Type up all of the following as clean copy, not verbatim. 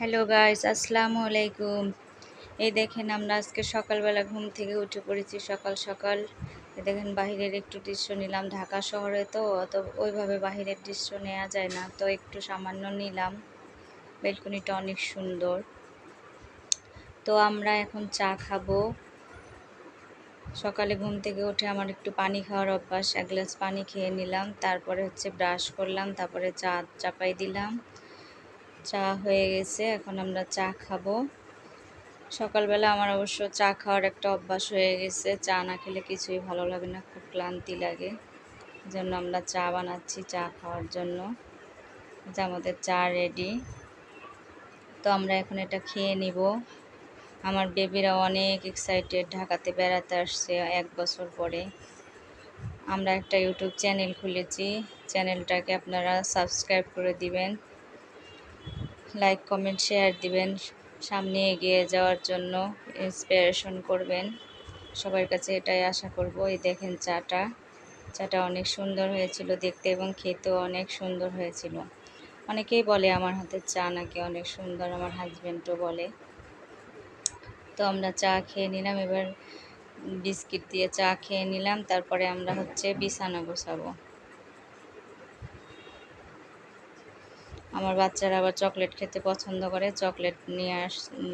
Hello guys, আসসালামু আলাইকুম। এই দেখেন আমরা আজকে সকালবেলা ঘুম থেকে উঠে পড়েছি সকাল সকাল। এই দেখেন বাহিরের একটু দৃশ্য নিলাম। ঢাকা শহরে তো অত ওইভাবে বাহিরের দৃশ্য নেওয়া যায় না, তো একটু সামান্য নিলাম। বেলকনিটা অনেক সুন্দর। তো আমরা এখন চা খাবো। সকালে ঘুম থেকে উঠে আমার একটু পানি খাওয়ার অভ্যাস, 1 গ্লাস পানি খেয়ে নিলাম। তারপরে ব্রাশ করলাম, তারপরে চা চাপাই দিলাম। চা হয়ে গেছে, এখন আমরা চা খাবো। সকালবেলা আমার অবশ্য চা খাওয়ার একটা অভ্যাস হয়ে গেছে। চা না খেলে কিছুই ভালো লাগে না, খুব ক্লান্তি লাগে। জন্য আমরা চা বানাচ্ছি চা খাওয়ার জন্য। যে আমাদের চা রেডি। তো আমরা এখন এটা খেয়ে নিব। আমার বেবিরা অনেক এক্সাইটেড, ঢাকাতে বেড়াতে আসছে 1 বছর পরে। আমরা একটা ইউটিউব চ্যানেল খুলেছি, চ্যানেলটাকে আপনারা সাবস্ক্রাইব করে দিবেন, লাইক কমেন্ট শেয়ার দিবেন, সামনে এগিয়ে যাওয়ার জন্য ইন্সপিরেশন করবেন। সবার কাছে এটাই আশা করব। এই দেখেন চাটা অনেক সুন্দর হয়েছিল দেখতে এবং খেতেও অনেক সুন্দর হয়েছিল। অনেকেই বলে আমার হাতের চা নাকি অনেক সুন্দর, আমার হাজব্যান্ডও বলে। তো আমরা চা খেয়ে নিলাম, এবার বিস্কিট দিয়ে চা খেয়ে নিলাম। তারপরে আমরা বিছানা গোছাবো। আমার বাচ্চারা আবার চকলেট খেতে পছন্দ করে, চকলেট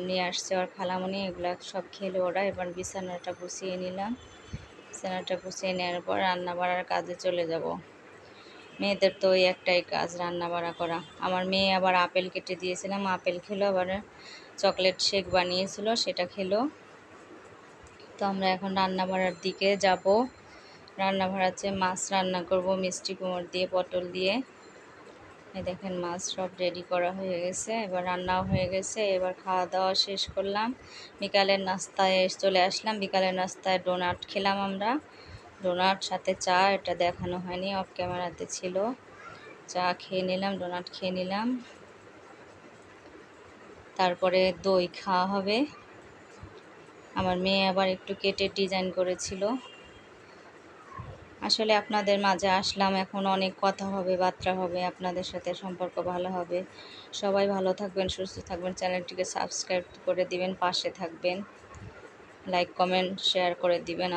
নিয়ে আসছে ওর খালামণি, এগুলা সব খেলো ওরা। এবার বিছানাটা গুছিয়ে নিলাম। বিছানাটা গুছিয়ে নেওয়ার পর রান্না বাড়ার কাজে চলে যাব। মেয়েদের তো ওই একটাই কাজ, রান্না বাড়া করা। আমার মেয়ে আবার আপেল কেটে দিয়েছিলাম, আপেল খেলো, আবার চকলেট শেক বানিয়েছিল সেটা খেলো। তো আমরা এখন রান্না বাড়ার দিকে যাব। রান্না বাড়াচ্ছে, মাছ রান্না করব মিষ্টি কুমড় দিয়ে, পটল দিয়ে। এই দেখেন মাছ সব রেডি করা হয়ে গেছে, এবার রান্নাও হয়ে গেছে। এবার খাওয়া দাওয়া শেষ করলাম, বিকালের নাস্তায় চলে আসলাম। বিকালের নাস্তায় ডোনাট খেলাম আমরা, ডোনাট সাথে চা। এটা দেখানো হয়নি, অফ ক্যামেরাতে ছিল। চা খেয়ে নিলাম, ডোনাট খেয়ে নিলাম। তারপরে দই খাওয়া হবে। আমার মেয়ে আবার একটু কেটে ডিজাইন করেছিল। আসলে আপনাদের মাঝে আসলাম, এখন অনেক কথা হবে, বার্তা হবে, আপনাদের সাথে সম্পর্ক ভালো হবে। সবাই ভালো থাকবেন, সুস্থ থাকবেন, চ্যানেলটিকে সাবস্ক্রাইব করে দিবেন, পাশে থাকবেন, লাইক কমেন্ট শেয়ার করে দিবেন।